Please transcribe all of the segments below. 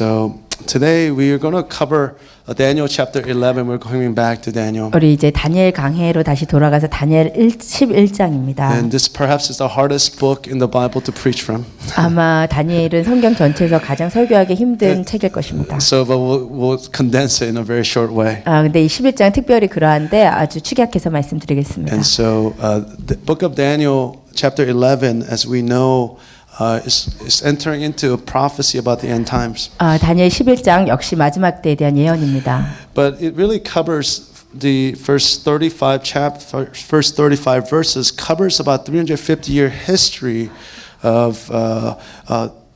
so today we are going to cover Daniel chapter 11. We're coming back to Daniel. 우리 이제 다니엘 강해로 다시 돌아가서 다니엘 11장입니다. And this perhaps is the hardest book in the Bible to preach from. 아마 다니엘은 성경 전체에서 가장 설교하기 힘든 책일 것입니다. So but we'll condense it in a very short way. 근데 이 11장 특별히 그러한데 아주 축약해서 말씀드리겠습니다. And so the book of Daniel chapter 11, as we know, is entering into a prophecy about the end times. 다니엘 11장 역시 마지막 때에 대한 예언입니다. But it really covers the first 35 verses covers about 350-year history of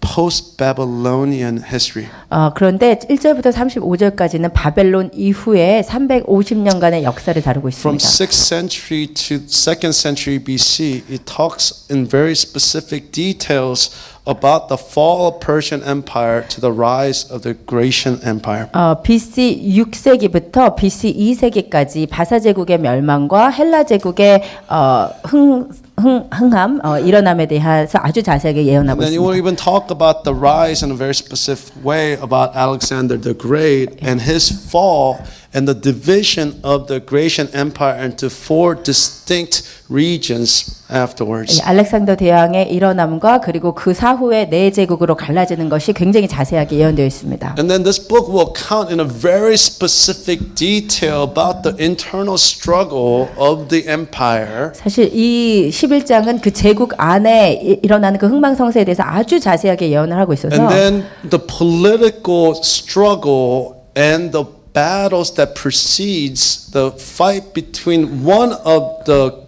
post-Babylonian history. 그런데 1절부터 35절까지는 바벨론 이후에 350년간의 역사를 다루고 From 있습니다. 6th century to 2nd century BC, it talks in very specific details about the fall of Persian Empire to the rise of the Grecian Empire. BC 6세기부터 BC 2세기까지 바사 제국의 멸망과 헬라 제국의 흥함 일어남에 대해서 아주 자세하게 예언하고 And then you will 있습니다. even talk about the rise in a very specific way about Alexander the Great and his fall and the division of the Grecian Empire into 4 distinct regions afterwards. 알렉산더 대왕의 일어남과 그리고 그 사후에 네 제국으로 갈라지는 것이 굉장히 자세하게 예언되어 있습니다. And then this book will count in a very specific detail about the internal struggle of the empire. 사실 이 11장은 그 제국 안에 일어나는 그 흥망성쇠에 대해서 아주 자세하게 예언을 하고 있어서 And then the political struggle and the battles that precedes the fight between one of the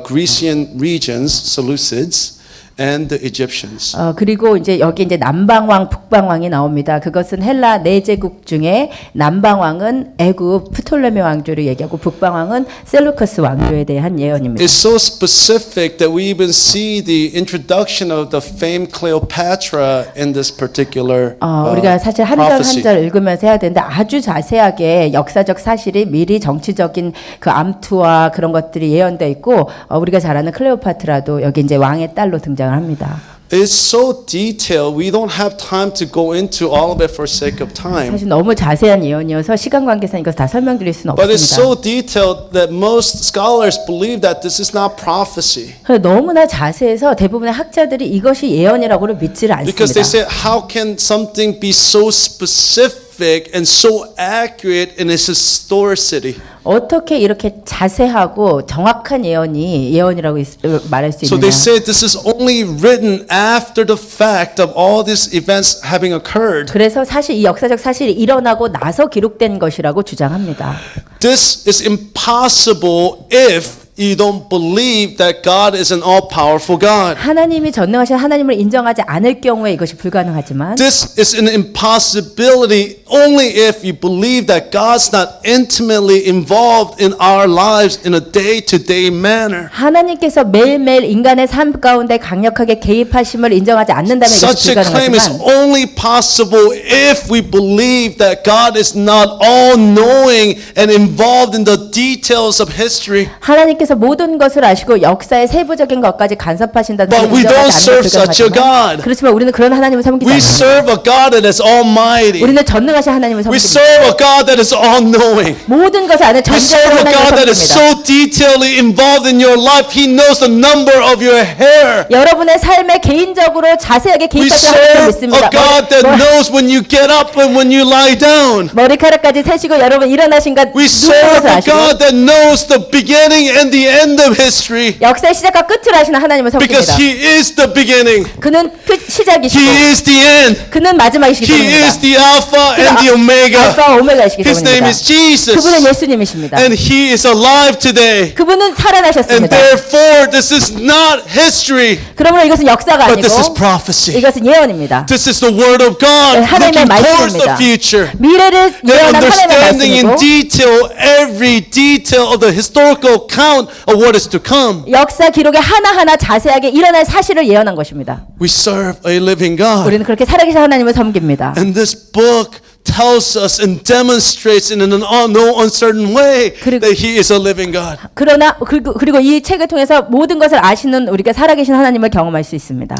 Grecian regions, Seleucids, and the Egyptians. 그리고 이제 여기 이제 남방왕, 북방왕이 나옵니다. 그것은 헬라 네 제국 중에 남방왕은 애굽 프톨레미 왕조를 얘기하고 북방왕은 셀루커스 왕조에 대한 예언입니다. It's so specific that we even see the introduction of the famed Cleopatra in this particular 우리가 사실 한 절 한 prophecy. 절 읽으면서 해야 되는데 아주 자세하게 역사적 사실이 미리 정치적인 그 암투와 그런 것들이 예언되어 있고 우리가 잘 아는 클레오파트라도 여기 이제 왕의 딸로 등장을 합니다. It's so detailed. We don't have time to go into all of it for sake of time. 사실 너무 자세한 예언이어서 시간 관계상 이것을 다 설명드릴 수는 But it's 없습니다. so detailed that most scholars believe that this is not prophecy. 너무나 자세해서 대부분의 학자들이 이것이 예언이라고는 믿지를 Because they 않습니다. say, how can something be so specific and so accurate in its historicity? 어떻게 이렇게 자세하고 정확한 예언이라고 말할 수 So 있느냐. they say this is only written after the fact of all these events having occurred. 그래서 사실 이 역사적 사실이 일어나고 나서 기록된 것이라고 주장합니다. This is impossible if you don't believe that God is an all-powerful God. 하나님이 전능하신 하나님을 인정하지 않을 경우에 이것이 불가능하지만 This is an impossibility only if you believe that God's not intimately involved in our lives in a day-to-day manner. 하나님께서 매일매일 인간의 삶 가운데 강력하게 개입하심을 인정하지 않는다면 이것이 Such a claim is 불가능하지만 only possible if we believe that God is not all-knowing and involved in the details of history. 하나님께서 모든 것을 아시고 역사의 세부적인 것까지 간섭하신다는 But 것을 we don't 인정하지 serve 않는 such a 불가능하지만 God. 그렇지만 우리는 그런 하나님을 섬기지 We 않습니다. serve a God that is almighty. 우리는 전능하신 하나님을 We 섬깁니다. serve a God that is all-knowing. 모든 것을 아는 We serve 전능한 a God that 하나님을 is 섬깁니다. so detailedly involved in your life. He knows the number of your hair. 여러분의 삶에 개인적으로 자세하게 We 개입하시는 하나님을 serve 믿습니다. a God that knows when you get up and when you lie down. 머리카락까지 세시고 여러분 일어나신가 We 누운 serve 것을 a 아시고 God that knows the beginning and the end of history. 역사의 시작과 끝을 아시는 하나님을 Because 섬깁니다. He is the beginning. 그는 끝 시작이시고 He is the end. 그는 마지막이시기 He 때문입니다. is the Alpha and the Omega. 알파 오메가이시기 His name 때문입니다. is Jesus. 그분은 예수님이십니다. And He is alive today. 그분은 And 살아나셨습니다. therefore, this is not history, 그러므로 이것은 역사가 but this is 아니고 prophecy. 이것은 예언입니다. This is the Word of God 하나님의 looking towards the 말씀입니다. future. 미래를 They're 예언한 하나님의 understanding in 말씀이고 detail every detail of the historical account of what is to come. 역사 기록의 하나하나 자세하게 일어날 사실을 예언한 것입니다. We serve a living God. 우리는 그렇게 살아계신 하나님을 섬깁니다. And this book tells us and demonstrates in an no uncertain way that He is a living God. 그러나 그리고 이 책을 통해서 모든 것을 아시는 우리가 살아계신 하나님을 경험할 수 있습니다.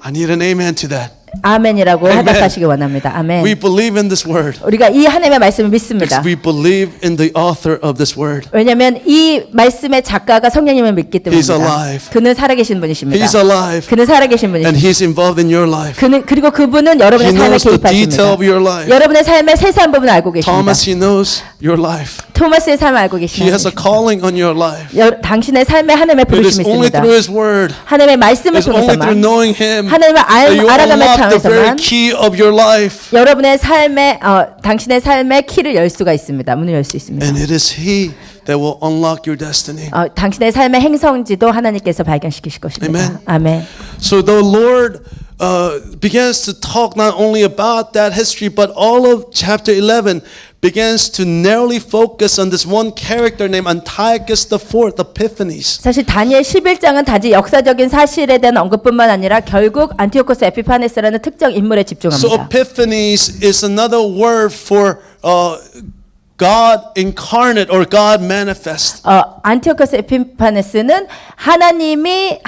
I need an amen to that. 아멘이라고 Amen. 하답하시기 원합니다. 아멘. We believe in this word 우리가 이 하나님의 말씀을 믿습니다. because we believe in the author of this word. 왜냐하면 이 말씀의 작가가 성령님을 믿기 He's 때문입니다. alive. 그는 살아계신 분이십니다. He's alive 그는 살아계신 and 분이십니다. he's involved in your life. 그리고 그분은 여러분의 He 삶에 knows the detail of 개입하십니다. your life. 여러분의 삶의 세세한 부분을 알고 계십니다. Thomas, he knows your life. 토마스의 삶을 알고 He has a 계십니다. calling on your life. 당신의 삶에 하나님의 It is 부르심이 only 있습니다. through his word. 하나님의 말씀을 It's only through 통해서만 knowing him 하나님을 that you 알아감에 unlock the very 통해서만 key of your life. 여러분의 삶에 당신의 삶의 키를 열 수가 있습니다. 문을 열 수 있습니다. And it is he that will unlock your destiny. 당신의 삶의 행성지도 하나님께서 발견시키실 것입니다. Amen. 아멘. So the Lord begins to talk not only about that history, but all of chapter 11 begins to narrowly focus on this one character named Antiochus IV Epiphanes. 사실 다니엘 11장은 단지 역사적인 사실에 대한 언급뿐만 아니라 결국 안티오코스 에피파네스라는 특정 인물에 So 집중합니다. Epiphanes is another word for God incarnate or God manifest. 안티오코스 에피파네스는 하나님이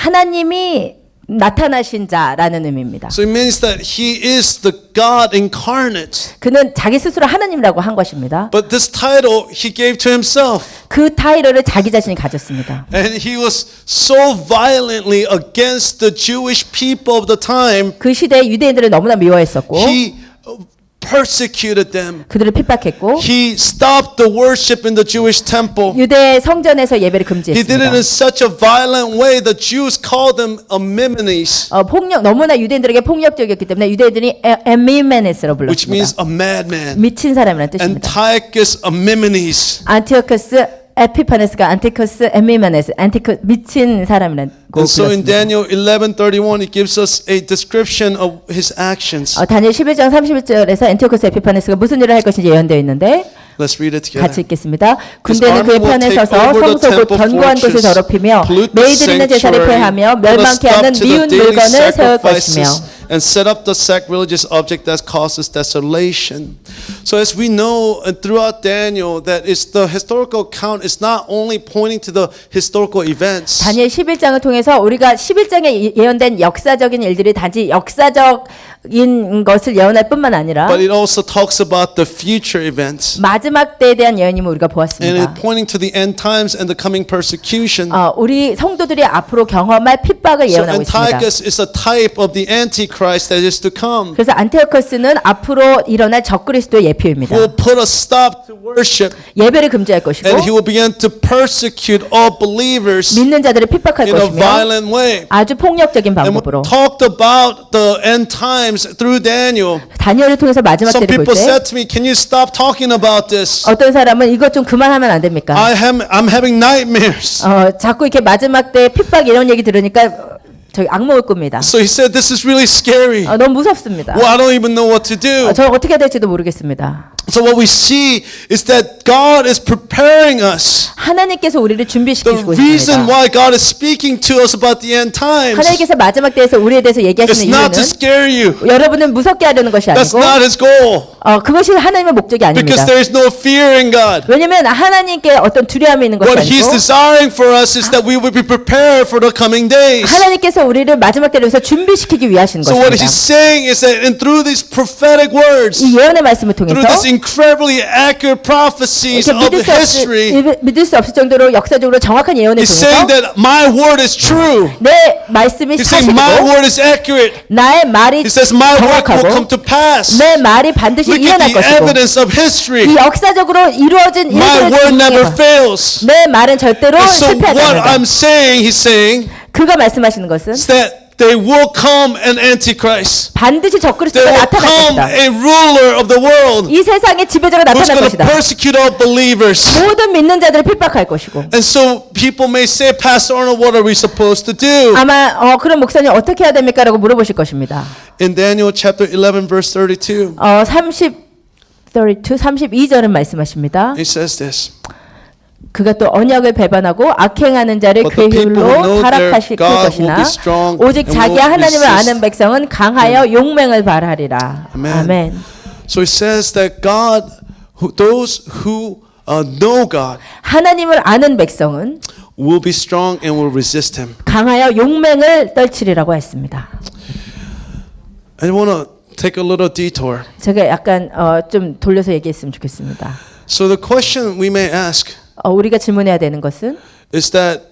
나타나신 자라는 의미입니다. So it means that he is the God incarnate. 그는 자기 스스로 하나님이라고 한 것입니다. But this title he gave to himself. 그 타이틀을 자기 자신이 가졌습니다. And he was so violently against the Jewish people of the time. 그 시대의 유대인들을 너무나 미워했었고 He persecuted them. 그들을 핍박했고 He stopped the worship in the Jewish temple. 유대 성전에서 예배를 He did it in 금지했습니다. such a violent way. The Jews called them Epimenides, 너무나 유대인들에게 폭력적이었기 때문에 유대인들이 에미메네스로 which means 불렀습니다. a madman. 미친 사람이라는 뜻입니다. Antiochus Epimenides. 안티오코스 에피파네스가 안티코스 에미메네스 미친 사람이라고 And so in 불렀습니다. Daniel 11:31, it gives us a description of his actions. 다니엘 11장 31절에서 안티오코스 에피파네스가 무슨 일을 할 것인지 예언되어 있는데 Let's read it together. 같이 읽겠습니다. His 군대는 그의 army will 편에 take 서서 over the 성소 곧 temple 견고한 곳을 fortress, 더럽히며 pollute the 매일 드리는 제사를 sanctuary, 폐하며 put a 멸망케 stop 하는 to the 미운 daily 물건을 세울 것이며 sacrifices, and set up the sacrilegious object that causes desolation. So as we know throughout Daniel, that is the historical account is not only pointing to the historical events, 다니엘 11장을 통해서 우리가 11장에 예언된 역사적인 일들이 단지 역사적인 것을 예언할 뿐만 아니라 but it also talks about the future events. 마지막 때에 대한 예언임을 우리가 And 보았습니다. it pointing to the end times and the coming persecution. 우리 성도들이 앞으로 경험할 핍박을 So 예언하고 있습니다. Antiochus is a type of the Antichrist that is to come. 그래서 안티오코스는 앞으로 일어날 적그리스도의 예표입니다. Who will put a stop to worship, 예배를 금지할 것이고 and he will begin to persecute all believers 믿는 자들을 핍박할 in a 것이며 violent way. 아주 폭력적인 And we 방법으로 talked about the end times through Daniel. 다니엘을 통해서 마지막 Some 때를 볼 people 때 said to me, "Can you stop talking about this? 어떤 사람은 이것 좀 그만하면 안 됩니까? I'm having nightmares." 자꾸 이렇게 마지막 때 핍박 이런 얘기 들으니까 저희 악몽을 꿉니다. So he said, "This is really scary. 너무 무섭습니다. Well, I don't even know what to do." 저 어떻게 해야 될지도 모르겠습니다. So what we see is that God is preparing us. 하나님께서 우리를 The 준비시키고 reason 있습니다. why God is speaking to us about the end times 하나님께서 마지막 때에서 우리에 대해서 is 얘기하시는 not to 이유는 scare you. 여러분을 무섭게 하려는 것이 That's 아니고 not his goal. 그것이 하나님의 목적이 Because 아닙니다. there is no fear in God. 왜냐하면 하나님께 어떤 두려움이 있는 것이 What He's 아니고 desiring for us is that we will be prepared for the coming days. 하나님께서 우리를 마지막 때를 위해서 준비시키기 위하신 So what 것입니다. He's saying is that and through these prophetic words, 이 예언의 말씀을 통해서 through these incredibly accurate prophecies 이렇게 of the history, 믿을 수 없을 정도로 역사적으로 정확한 예언을 He's saying 통해서 that my word is true. 내 말씀이 He's saying my 사실이고 word is accurate. 나의 말이 He says my word will come 정확하고 to pass. 내 말이 반드시 Look at 일어날 the 것이고 evidence of history. 이 역사적으로 이루어진 My 일들을 word never 증명해봐. fails. 내 말은 절대로 And so 실패하지 what 않는다. I'm saying, He's saying, 그가 말씀하시는 것은 is that there will come an Antichrist. 반드시 There 적그리스도가 will 나타날 come 것이다. a ruler of the world 이 세상의 지배자가 who's 나타날 going to 것이다. persecute all believers. 모든 믿는 자들을 핍박할 것이고 And so people may say, Pastor Arnold, what are we supposed to do? 아마 그런 목사님 어떻게 해야 됩니까? 라고 물어보실 것입니다. In Daniel chapter 11, verse 32, 32절은 말씀하십니다. he says this. 그가 또 언약을 배반하고 악행하는 자를 But 그의 the people who 율로 know their 타락하실 God will 것이나 be strong 오직 and 자기 will 하나님을 resist. 아는 백성은 강하여 용맹을 발하리라. Amen. 아멘. So it says that God, those who know God 하나님을 아는 백성은 will be strong and will resist him. 강하여 용맹을 떨치리라고 했습니다. I want to take a little detour. 제가 약간 좀 돌려서 얘기했으면 좋겠습니다. So the question we may ask 우리가 질문해야 되는 것은 is that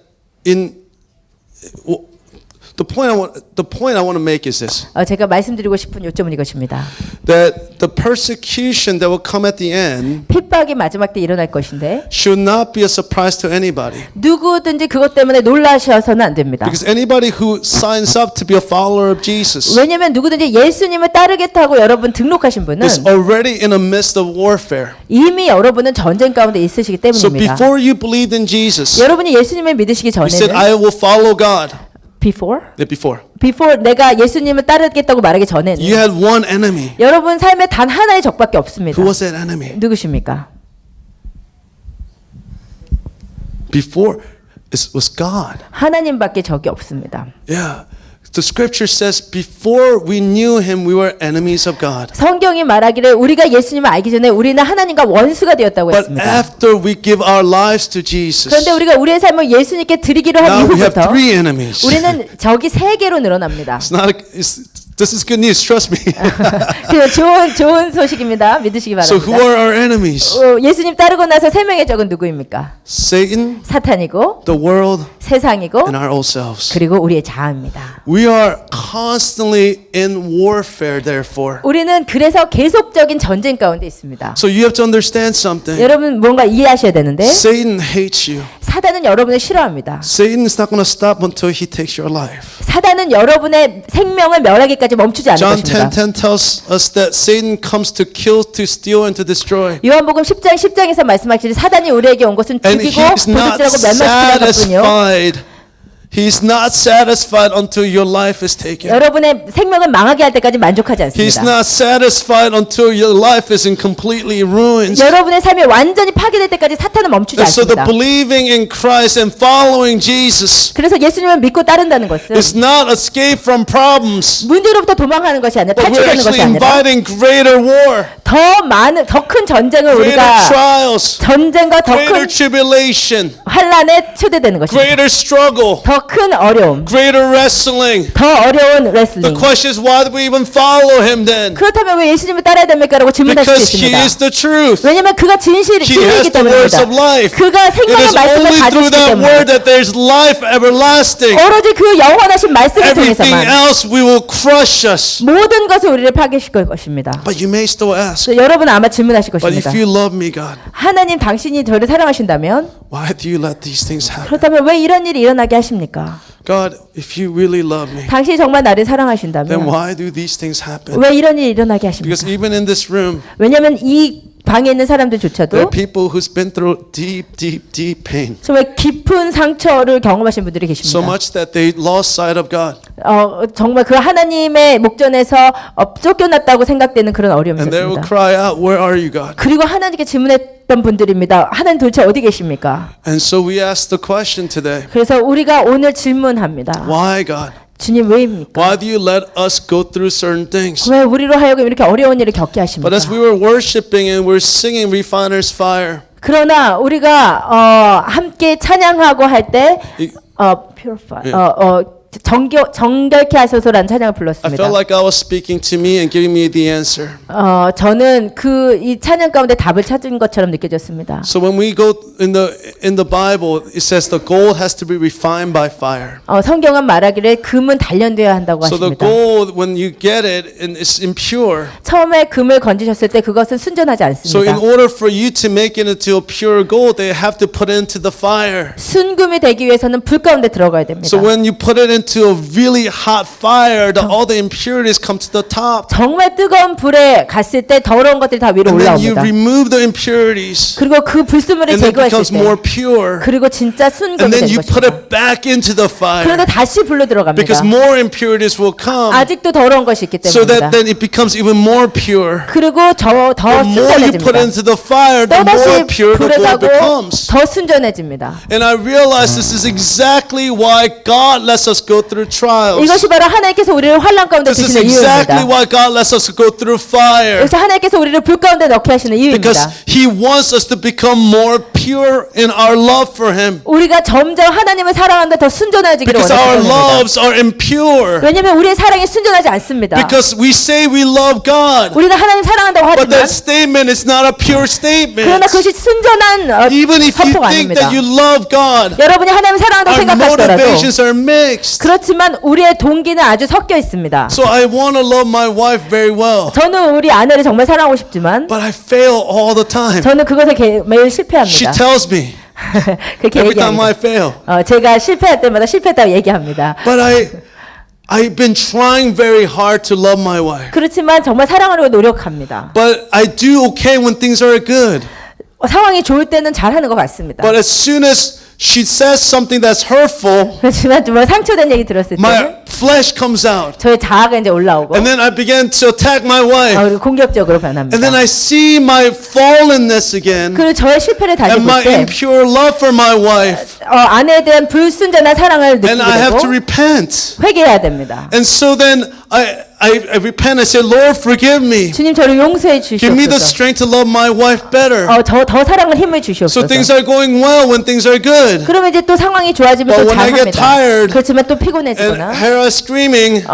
the point I want to make is this. 제가 말씀드리고 싶은 요점은 이것입니다. That the persecution that will come at the end 핍박이 마지막 때 일어날 것인데 should not be a surprise to anybody. 누구든지 그것 때문에 놀라셔서는 안 됩니다. Because anybody who signs up to be a follower of Jesus 왜냐하면 누구든지 예수님을 따르겠다고 여러분 등록하신 분은 is already in the midst of warfare. 이미 여러분은 전쟁 가운데 있으시기 So 때문입니다. before you believed in Jesus, 여러분이 예수님을 믿으시기 you said, 전에는 I will follow God. before Before. 내가 예수님을 따르겠다고 말하기 전에는 You had one enemy. 여러분 삶에 단 하나의 적밖에 없습니다. Who was that enemy? 누구십니까? Before, it was God. 하나님밖에 적이 없습니다. Yeah. The scripture says, before we knew him, we were enemies of God. 성경이 말하기를 우리가 예수님을 알기 전에 우리는 하나님과 원수가 되었다고 But 했습니다. after we give our lives to Jesus, 그런데 우리가 우리의 삶을 예수님께 드리기로 한 now we have 이후부터 three enemies. 우리는 적이 3개로 늘어납니다. This is good news, trust me. 좋은 소식입니다. 믿으시기 So who 바랍니다. are our enemies? 예수님 따르고 나서 3명의 적은 누구입니까? Satan, 사탄이고 the world, 세상이고 and our old selves. 그리고 우리의 자아입니다. We are constantly in warfare, therefore. 우리는 그래서 계속적인 전쟁 가운데 있습니다. So you have to understand something. 여러분 뭔가 이해하셔야 되는데 Satan hates you. 사단은 여러분을 싫어합니다. Satan is not going to stop until he takes your life. 사단은 여러분의 생명을 멸하기까지 멈추지 않을 John 것입니다. 10:10 tells us that Satan comes to kill, to steal, and to destroy. 요한복음 10장에서 말씀하시듯이 사단이 우리에게 온 것은 And 죽이고 he's not 도둑질하고 멸망시키는 것뿐이요. satisfied. He's not satisfied until your life is taken. 여러분의 생명을 망하게 할 때까지 만족하지 He's 않습니다. not satisfied until your life is in completely ruins. 여러분의 삶이 완전히 파괴될 때까지 사탄은 멈추지 And so the 않습니다. believing in Christ and following Jesus 그래서 예수님을 믿고 따른다는 것은 is not escape from problems, 문제로부터 도망가는 것이 아니라 but we're 탈출하는 것이 actually 아니라 inviting greater war, 더 큰 전쟁을 greater 우리가 trials, 전쟁과 더 greater 큰 tribulation, 환란에 초대되는 것입니다. greater struggle, 더 큰 어려움, greater wrestling. 더 어려운 The 레슬링. question is, why do we even follow him then? 그렇다면 왜 예수님을 따라야 됩니까라고 질문할 수 Because he 있습니다. is the truth. 왜냐하면 그가 He has 진리이기 the words 때문입니다. of life. 그가 It 생명의 is 말씀을 only 가지고 through 있기 that 때문에 word that there's life everlasting. 오로지 그 영원하신 말씀을 Everything 통해서만 else we will crush us. 모든 것을 우리를 파괴시킬 것입니다. But you may still ask, 그래서 여러분 아마 질문하실 but 것입니다. if you love me, God, 하나님 당신이 저를 사랑하신다면 why do you let these things happen? 그렇다면 왜 이런 일이 일어나게 하십니까? God, if you really love me, 당신이 정말 나를 then 사랑하신다면 why do these things happen? 왜 이런 일이 일어나게 Because 하십니까? even in this room, 왜냐하면 이 방에 있는 there are 사람들조차도 people who's been through deep pain. 정말 깊은 상처를 경험하신 분들이 So 계십니다. much that they lost sight of God. 정말 그 하나님의 목전에서 쫓겨났다고 생각되는 그런 어려움이 And they will 있었습니다. cry out, where are you, God? 그리고 하나님께 질문했던 분들입니다. 하나님 도대체 어디 계십니까? And so we ask the question today, 그래서 우리가 오늘 질문합니다. why, God? 주님 왜입니까? Why do you let us go through certain things? 왜 우리로 하여금 이렇게 어려운 일을 겪게 하십니까? But as we were worshiping and we're singing Refiner's Fire, 그러나 우리가 함께 찬양하고 할 때 이- purify, 예. 정결케 하소서라는 찬양을 I 불렀습니다. felt like I was speaking to me and giving me the answer. 저는 이 찬양 가운데 답을 찾은 것처럼 느껴졌습니다. So when we go in the Bible, it says the gold has to be refined by fire. 성경은 말하기를 금은 단련되어야 한다고 So the 하십니다. gold, when you get it, and it's impure. 처음에 금을 건지셨을 때 그것은 순전하지 So in 않습니다. order for you to make it into a pure gold, they have to put it into the fire. 순금이 되기 위해서는 불 가운데 들어가야 됩니다. So when you put it into a really hot fire, all the impurities come to the top. 정말 뜨거운 불에 갔을 때 더러운 것들이 다 위로 And then you 올라옵니다. remove the impurities. 그리고 그 불순물을 And then it 제거했을 becomes 때 more pure. 그리고 진짜 And 순금이 then 되는 you put 것입니다. it back into the fire. 그런데 다시 불로 들어갑니다. Because more impurities will come. 아직도 더러운 것이 있기 So that 때문입니다. then it becomes even more pure. 그리고 더 The more you put 순전해집니다. into the fire, the more 또다시 pure the 불에 gold 가고 becomes. 더 순전해집니다. And I realize this is exactly why God lets us go through trials. 이것이 바로 하나님께서 우리를 환난 가운데 This is 두시는 exactly 이유입니다. why God lets us go through fire. 그래서 하나님께서 우리를 불 가운데 넣게 하시는 Because 이유입니다. He wants us to become more pure in our love for Him. 우리가 점점 하나님을 사랑하는데 더 순전해지기를 Because our 원하십니다. loves are impure. 왜냐하면 우리의 사랑이 순전하지 않습니다. Because we say we love God, 우리가 하나님 사랑한다고 but 하지만 that statement is not a pure statement. 그러나 그것이 순전한 Even if you 선포가 think 아닙니다. that you love God, 여러분이 하나님을 사랑한다고 our 생각하시더라도 motivations are mixed. 그렇지만 우리의 동기는 아주 섞여 있습니다. So I want to love my wife very well, 저는 우리 아내를 정말 사랑하고 싶지만 but I fail all the time. 저는 그것에 매일 She 실패합니다. tells me 그렇게 every time I 얘기합니다. fail. 제가 실패할 때마다 실패했다고 얘기합니다. But I've been trying very hard to love my wife. 그렇지만 정말 사랑하려고 노력합니다. But I do okay when things are good. 상황이 좋을 때는 잘하는 것 같습니다. But as soon as she says something that's hurtful, 그렇지만 정말 상처된 얘기 들었을 때는 my flesh comes out. 저의 자아가 이제 올라오고 And then I begin to attack my wife. 그리고 공격적으로 And then 변합니다. I see my fallenness again 그리고 저의 실패를 다시 and my 볼 때 impure love for my wife. 아내에 대한 불순전한 사랑을 And I have to 느끼고 repent. 회개해야 됩니다. And so then I repent. I say, Lord, forgive me. 주님 저를 용서해 Give me the 주시옵소서. strength to love my wife better. 더 사랑을 힘을 So 주시옵소서. things are going well when things are good. 그러면 이제 또 상황이 좋아지면 But 또 when I get 잘합니다. tired 그렇지만 또 And 피곤해지거나 Hera is screaming.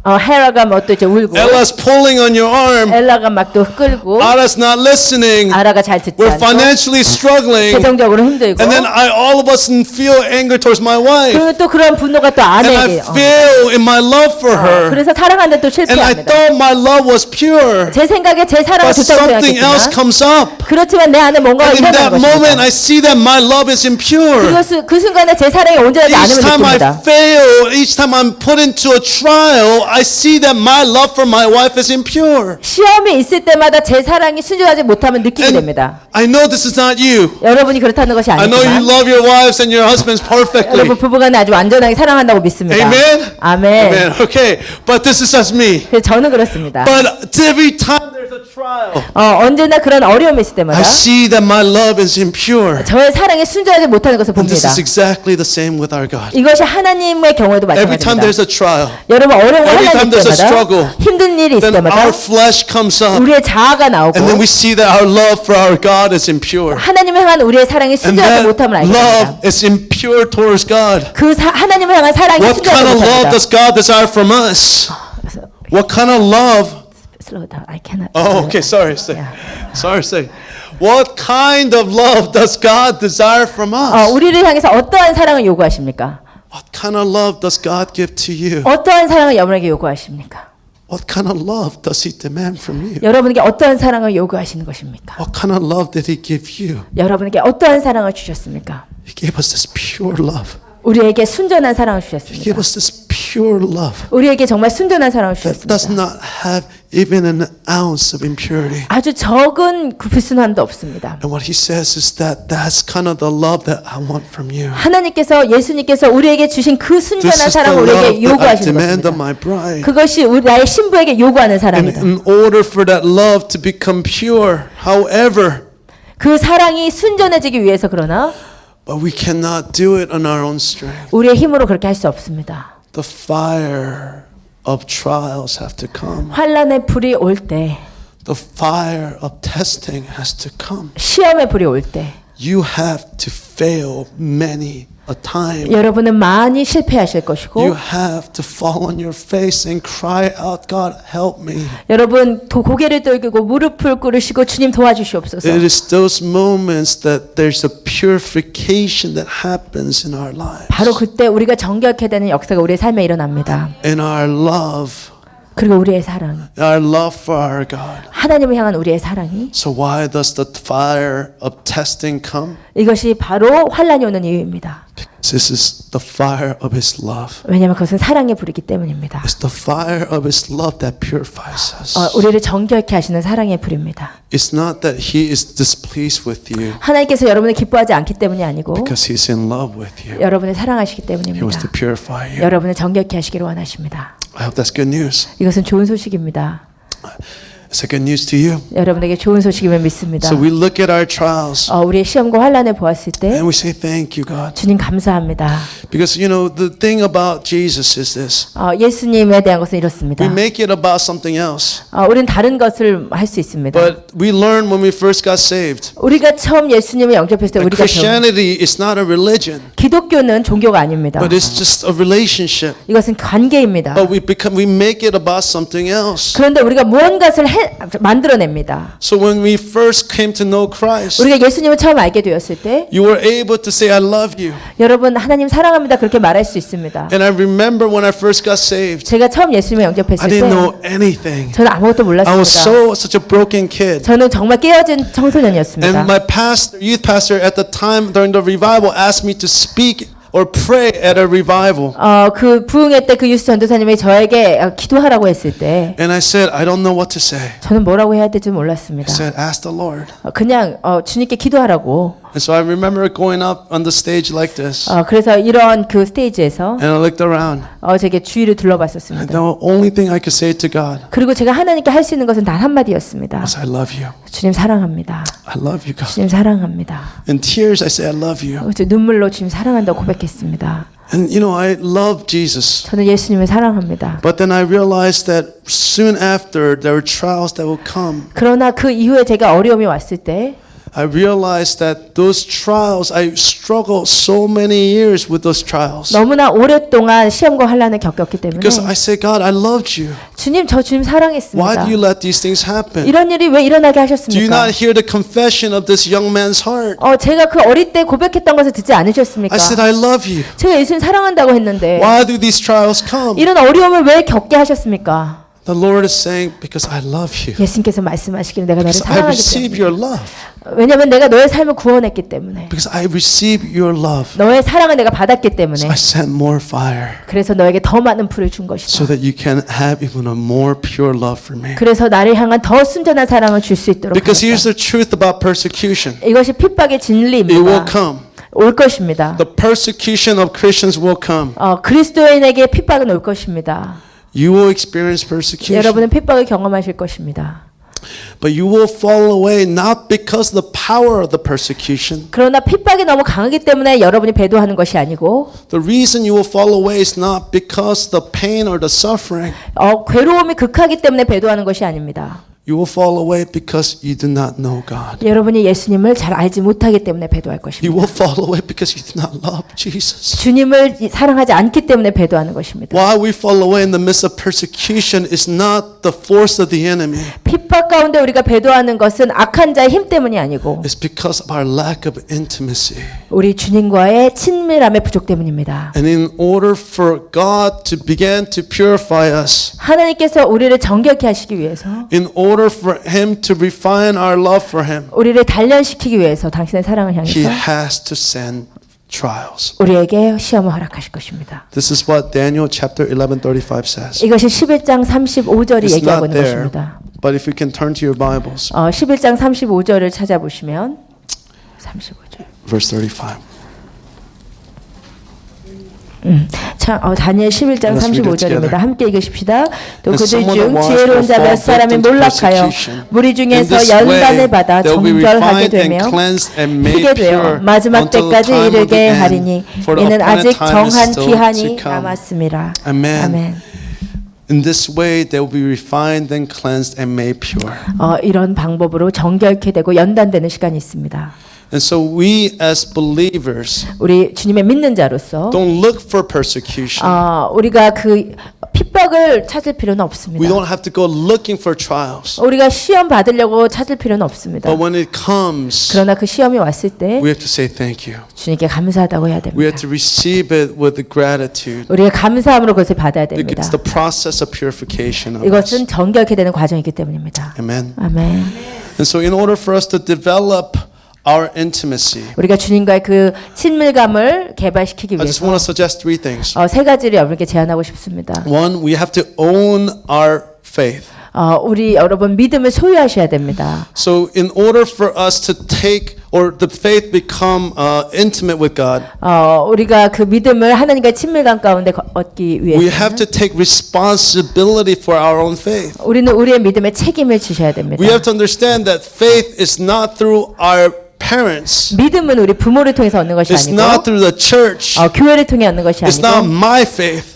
헤라가 뭐 또 이제 울고 Ella's pulling on your arm. 엘라가 막 또 끌고 Ara's not listening. 아라가 잘 듣지 We're 않고 financially struggling. 재정적으로 힘들고 And then all of us feel anger towards my wife. 그리고 또 그런 분노가 또 And I 아내에게 fail in my love for her. 그래서 사랑하는데 또 And I 실패합니다. thought my love was pure. 제 생각에 제 사랑을 But 좋다고 something else 생각했지만 comes up. 그렇지만 내 안에 뭔가가 And in 일어나는 that moment, 것입니다. I see that my love is impure. 그 순간에 제 사랑이 온전하지 Each 않음을 time I 느낍니다. fail, each time I'm put into a trial, I see that my love for my wife is impure. 시험이 있을 때마다 제 사랑이 순전하지 못하면 느끼게 And 됩니다. I know this is not you. 여러분이 그렇다는 것이 I know you 아니지만 love your wives and your husbands perfectly. 여러분 부부간에 아주 완전하게 사랑한다고 믿습니다. Amen? 아멘. Amen. Okay, but this is just me. 그래서 저는 그렇습니다. But every time there's a trial, 언제나 그런 어려움이 있을 때마다 I see that my love is impure. 저의 사랑이 순전하지 못하는 것을 And this 봅니다. is exactly the same with our God. 이것이 하나님의 경우에도 Every time 마찬가지입니다. there's a trial, 여러분 어려운 every 하나님 time there's a 때마다 struggle, 힘든 일이 있을 then 때마다 our flesh comes up. 우리의 자아가 나오고 And then we see that our love for our God is impure. 하나님을 향한 우리의 사랑이 And 순전하지 that 못함을 알게 됩니다. love is impure towards God. 하나님을 향한 사랑이 What kind 순전하지 of love 못합니다. does God desire from us? What kind of love? Slow down. I cannot. Oh, okay, sorry. Yeah. Sorry. What kind of love does God desire from us? 우리를 향해서 어떠한 사랑을 요구하십니까? What kind of love does God give to you? 어떠한 사랑을 여러분에게 요구하십니까? What kind of love does He demand from you? 여러분에게 어떠한 사랑을 요구하시는 것입니까? What kind of love did He give you? 여러분에게 어떠한 사랑을 주셨습니까? He gave us this pure love. 우리에게 순전한 사랑을 He gave 주셨습니다. us this pure love 우리에게 정말 순전한 사랑을 that does 주셨습니다. not have even an ounce of impurity. 아주 적은 그 불순함도 없습니다. And what He says is that that's kind of the love that I want from you. 하나님께서 예수님께서 우리에게 주신 그 This 순전한 is the 사랑을 love 우리에게 that I 요구하시는 demand of 것입니다. my bride. 그것이 우리 나의 신부에게 요구하는 And 사랑이다. in order for that love to become pure, however, 그 사랑이 순전해지기 위해서 그러나 but we cannot do it on our own strength. 우리의 힘으로 그렇게 할 수 없습니다. The fire of trials have to come. 환란의 불이 올 때, The fire of testing has to come. 시험의 불이 올 때, You have to fail many a time. 여러분은 많이 실패하실 것이고, You have to fall on your face and cry out, God, help me. 여러분 고개를 돌리고 무릎을 꿇으시고 주님 도와주시옵소서. It is those moments that there's a purification that happens in our lives. 바로 그때 우리가 정결케 되는 역사가 우리의 삶에 일어납니다. In our love, 그리고 우리의 사랑, our love for our God. 하나님을 향한 우리의 사랑이 So why does the fire of testing come? 이것이 바로 환란이 오는 이유입니다. This is the fire of His love. 왜냐하면 그것은 사랑의 불이기 때문입니다. It's the fire of His love that purifies us. 우리를 정결케 하시는 사랑의 불입니다. It's not that He is displeased with you 하나님께서 여러분을 기뻐하지 않기 때문이 아니고 because He's in love with you. 여러분을 사랑하시기 He wants 때문입니다. to purify you. 여러분을 정결케 하시기를 원하십니다. I hope that's good news. 이것은 좋은 소식입니다. Is that good news to you? 여러분에게 좋은 소식임을 믿습니다. So we look at our trials 우리의 시험과 환난을 보았을 때 and we say, thank you, God. 주님 감사합니다. Because, you know, the thing about Jesus is this. 예수님에 대한 것은 이렇습니다. We make it about something else. 우리는 다른 것을 할 수 있습니다. But we learned when we first got saved. 우리가 처음 예수님을 영접했을 때 That 우리가 배운 Christianity is not a religion, 기독교는 종교가 아닙니다. but it's just a relationship. 이것은 관계입니다. But we make it about something else. 그런데 우리가 무언가를 만들어냅니다. So when we first came to know Christ, 우리가 예수님을 처음 알게 되었을 때 you were able to say, I love you. 여러분 하나님 사랑합니다 그렇게 말할 수 있습니다. And I remember when I first got saved, 제가 처음 예수님을 I 영접했을 didn't 때 know anything. 저는 아무것도 I was 몰랐습니다. such a broken kid. 저는 정말 깨어진 And 청소년이었습니다. my youth pastor at the time during the revival asked me to speak or pray at a revival. 그 부흥회 때 그 유스 전도사님이 저에게 기도하라고 했을 때 And I said, I don't know what to say. 저는 뭐라고 해야 될지 I 몰랐습니다. said, ask the Lord. 그냥 주님께 기도하라고. And so I remember going up on the stage like this. 그래서 이런 그 스테이지에서 And I looked around. 제게 주위를 And 둘러봤었습니다. the only thing I could say to God 그리고 제가 하나님께 할 수 있는 것은 단 한마디였습니다. was, I love you. 주님 사랑합니다. I love you, God. 주님 사랑합니다. In tears, I say, I love you. 저 눈물로 주님 사랑한다고 고백했습니다. And you know, I love Jesus. 저는 예수님을 사랑합니다. But then I realized that soon after, there were trials that would come. 그러나 그 이후에 제가 어려움이 왔을 때 I realized that those trials, I struggled so many years with those trials. 너무나 오랫동안 시험과 환난을 겪었기 때문에 Because I said, God, I loved you. 주님 저 주님 Why 사랑했습니다. do you let these things happen? 이런 일이 왜 일어나게 Do you 하셨습니까? not hear the confession of this young man's heart? 제가 그 어릴 때 고백했던 것을 듣지 않으셨습니까? I said, I love you. 제가 예수님 사랑한다고 했는데 Why do these trials come? 이런 어려움을 왜 겪게 하셨습니까? The Lord is saying, because I love you. 예수님께서 말씀하시기를 내가 너를 Because I 사랑하기 receive 때문에. your love. 왜냐하면 내가 너의 삶을 구원했기 때문에. Because I receive your love. 너의 사랑을 내가 받았기 때문에. I sent more fire 그래서 너에게 더 많은 불을 준 것이다. so that you can have even a more pure love for me. 그래서 나를 향한 더 순전한 사랑을 줄 수 있도록 Because here's 하였다. the truth about persecution. 이것이 핍박의 It will 진리입니다. come. 올 것입니다. The persecution of Christians will come. 그리스도인에게 핍박은 올 것입니다. You will experience persecution. 여러분은 핍박을 경험하실 것입니다. But you will fall away not because the power of the persecution. 그러나 핍박이 너무 강하기 때문에 여러분이 배도하는 것이 아니고 The reason you will fall away is not because the pain or the suffering. 괴로움이 극하기 때문에 배도하는 것이 아닙니다. You will fall away because you do not know God. 여러분이 예수님을 잘 알지 못하기 때문에 배도할 You 것입니다. will fall away because you do not love Jesus. 주님을 사랑하지 않기 때문에 배도하는 것입니다. Why we fall away in the midst of persecution is not the force of the enemy. 핍박 가운데 우리가 배도하는 것은 악한 자의 힘 때문이 아니고 It's because of our lack of intimacy. 우리 주님과의 친밀함의 부족 때문입니다. And in order for God to begin to purify us, 하나님께서 우리를 정결케 하시기 위해서 in order for Him to refine our love for Him, 우리를 단련시키기 위해서 당신의 사랑을 He 향해서 has to send trials. 우리에게 시험을 허락하실 것입니다. This is what Daniel chapter 11:35 says. 이것이 11장 35절이 It's 얘기하고 not 있는 there, 것입니다. but if you can turn to your Bibles, 11장 35절을 찾아보시면 35절. verse 35. 다니엘 11장 Let's read it 35절입니다. together. 함께 읽으십시다. 또 And 그들 someone 중 that 지혜로운 wants 자 to 몇 fall 사람이 victim to 몰락하여 persecution. 무리 In 중에서 this 연단을 way, 받아 they will be 정결하게 refined and 되며 cleansed and made 희게 되어 pure 마지막 until the 때까지 time of the 이르게 end. 하리니 For the 이는 아직 appointed time is 정한 still 기한이 to come. 남았음이라. Amen. 아멘. In this way, they will be refined and cleansed and made pure. 이런 방법으로 정결케 되고 연단되는 시간이 있습니다. And so we as believers 우리 주님의 믿는 자로서 don't look for persecution. 우리가 그 핍박을 찾을 필요는 We 없습니다. don't have to go looking for trials. 우리가 시험 받으려고 찾을 필요는 없습니다. But when it comes, 그러나 그 시험이 왔을 때 we have to say thank you. 주님께 감사하다고 해야 We have 됩니다. to receive it with gratitude. 우리가 감사함으로 그것을 받아야 됩니다. It's the process of purification of us. 이것은 정결케 되는 과정이기 때문입니다. Amen. 아멘. And so in order for us to develop our intimacy, 우리가 주님과의 그 친밀감을 개발시키기 I just 위해서 want to suggest three things. 세 가지를 여러분께 제안하고 싶습니다. One, we have to own our faith. 우리 여러분 믿음을 소유하셔야 됩니다. So in order for us to take or the faith become intimate with God, 우리가 그 믿음을 하나님과의 친밀감 가운데 얻기 we have 위해서 to take responsibility for our own faith. 우리는 우리의 믿음에 책임을 지셔야 됩니다. We have to understand that faith is not through our parents. 믿음은 우리 부모를 통해서 얻는 것이 It's not 아니고 through the church. 교회를 통해 얻는 것이 It's not 아니고 my faith.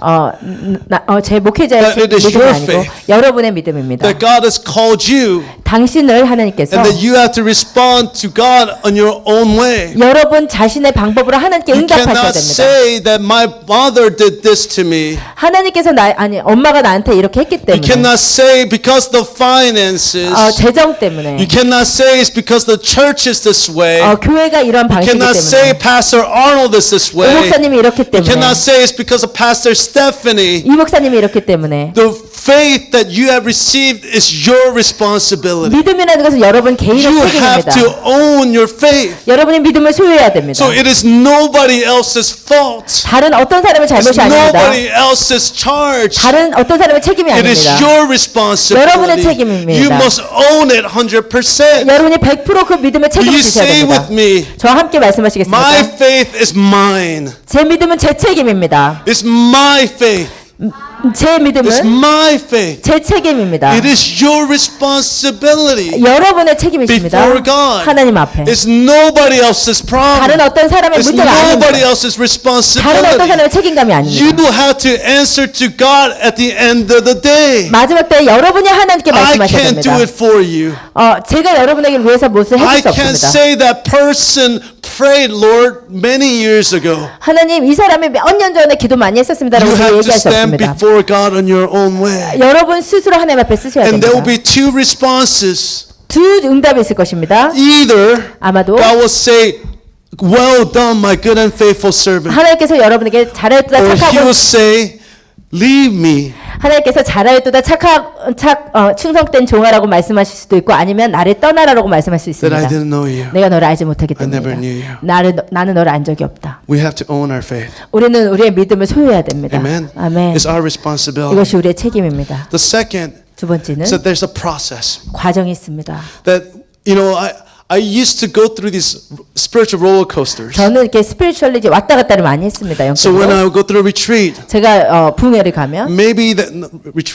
제 목회자의 That it is 믿음이 your 아니고 faith. 여러분의 믿음입니다. That God has called you 당신을 하나님께서 and that you have to respond to God on your own way. 여러분 자신의 방법으로 하나님께 You 응답하셔야 cannot 됩니다. say that my father did this to me. 하나님께서 엄마가 나한테 이렇게 했기 You 때문에 cannot say because the finances. 재정 때문에 You cannot say it's because the church is this way. 교회가 이런 You 방식이기 cannot say 때문에 Pastor Arnold is this 오 way. 목사님이 이렇기 You 때문에 cannot say it's because of Pastor Stephanie. 이 목사님이 이렇기 때문에 The faith that you have received is your responsibility. 믿음이라는 것은 여러분 개인의 You have 책임입니다. to own your faith. 여러분이 믿음을 소유해야 됩니다. So it is nobody else's fault. 다른 어떤 사람의 It's 잘못이 아닙니다. nobody else's charge. 다른 어떤 사람의 책임이 It is 아닙니다. your responsibility. 여러분의 책임입니다. You must own it 100%. 여러분이 100% 그 믿음의 Will 책임을 you 지셔야 say 됩니다. with me? 저와 함께 말씀하시겠습니까? My faith is mine. 제 믿음은 제 책임입니다. It's my faith. 제 It's 믿음은 my faith. 제 책임입니다. It is your responsibility 여러분의 책임이십니다. before God. 하나님 앞에. It's nobody else's 다른 problem. 어떤 사람의 It's 문제가 nobody 아닙니다. else's 다른 어떤 responsibility. 사람의 책임감이 You 아닙니다. have to answer to God at the end of the day. 마지막 때 여러분이 하나님께 I 말씀하셔야 can't do 됩니다. it for you. 제가 여러분에게 위해서 무엇을 I 해줄 수 can't 없습니다. say that person prayed, Lord, many years ago. 하나님 이 사람이 몇 년 전에 기도 많이 했었습니다라고 You have to 얘기할 수 stand 없습니다. before God on your own way. 여러분 스스로 하나님 앞에 쓰셔야 And there will 됩니다. be two responses. 두 응답이 있을 것입니다. Either 아마도 God will say, well done, my good and faithful servant. 하나님께서 여러분에게 잘하였도다 Or He 착하고 will say, leave me. 하나님께서 잘하였도다 충성된 종아라고 말씀하실 수도 있고 아니면 나를 떠나라고 말씀할 수 That I 있습니다. didn't know you. 내가 너를 알지 못하기 I never 때문이다. knew you. 나는 너를 안 적이 없다. We have to own our faith. 우리는 우리의 믿음을 소유해야 됩니다. Amen. 아멘. It's our responsibility. 이것이 우리의 책임입니다. The second 두 번째는 is that there's a process. 과정이 있습니다. That, I used to go through these spiritual roller coasters. 저는 이렇게 스피리추얼리 이제 왔다 갔다를 많이 했습니다. So when 영적으로. I would go through a retreat, 제가 부흥회를 가면 maybe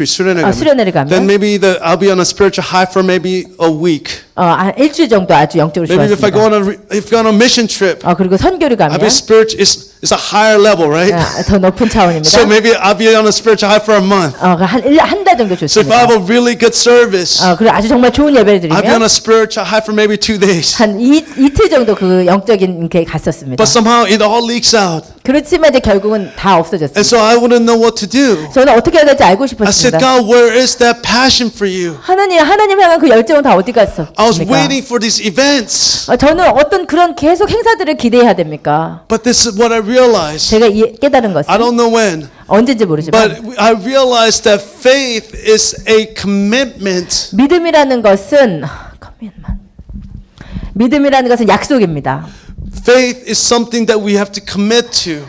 수련회를 수련회를 가면 then maybe I'll be on a spiritual high for maybe a week. 한 일주일 정도 아주 영적으로 Maybe if I go 좋았습니다. if I go on a mission trip, 그리고 선교를 I'll 가면 be spiritual. It's a higher level, right? 더 높은 차원입니다. So maybe I'll be on a spiritual high for a month. 한 달 정도 So if I 좋습니다. have a really good service, 그리고 아주 정말 좋은 예배를 I'll be on 드리면 a spiritual high for maybe 2 days. 한 이틀 정도 그 영적인 게 갔었습니다. But somehow it all leaks out. 그렇지만 이제 결국은 다 And 없어졌습니다. so I wouldn't know what to do. 저는 어떻게 해야 될지 알고 I said, 싶었습니다. God, where is that passion for you? 하나님 향한 그 열정은 다 어디 I was 갔습니까? waiting for these events. 저는 어떤 그런 계속 행사들을 기대해야 됩니까? But this is what I realized. 제가 깨달은 것은 I don't know when, 언제인지 모르지만 but I realized that faith is a commitment. 믿음이라는 것은 약속입니다. Faith is something that we have to commit to.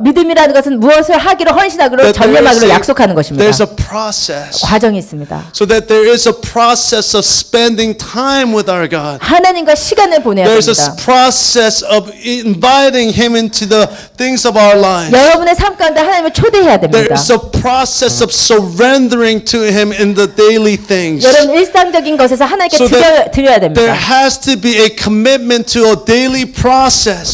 믿음이라는 것은 무엇을 하기로 헌신하기로 That 전념하기로 약속하는 것입니다. there's a process. 과정이 있습니다. So that there is a process of spending time with our God. 하나님과 시간을 보내야 There's a 됩니다. process of inviting Him into the things of our lives. 여러분의 삶 가운데 하나님을 초대해야 됩니다. There's a process of surrendering to Him in the daily things. 여러분 일상적인 것에서 하나님께 So that 드려야 there 됩니다. has to be a commitment to a daily process.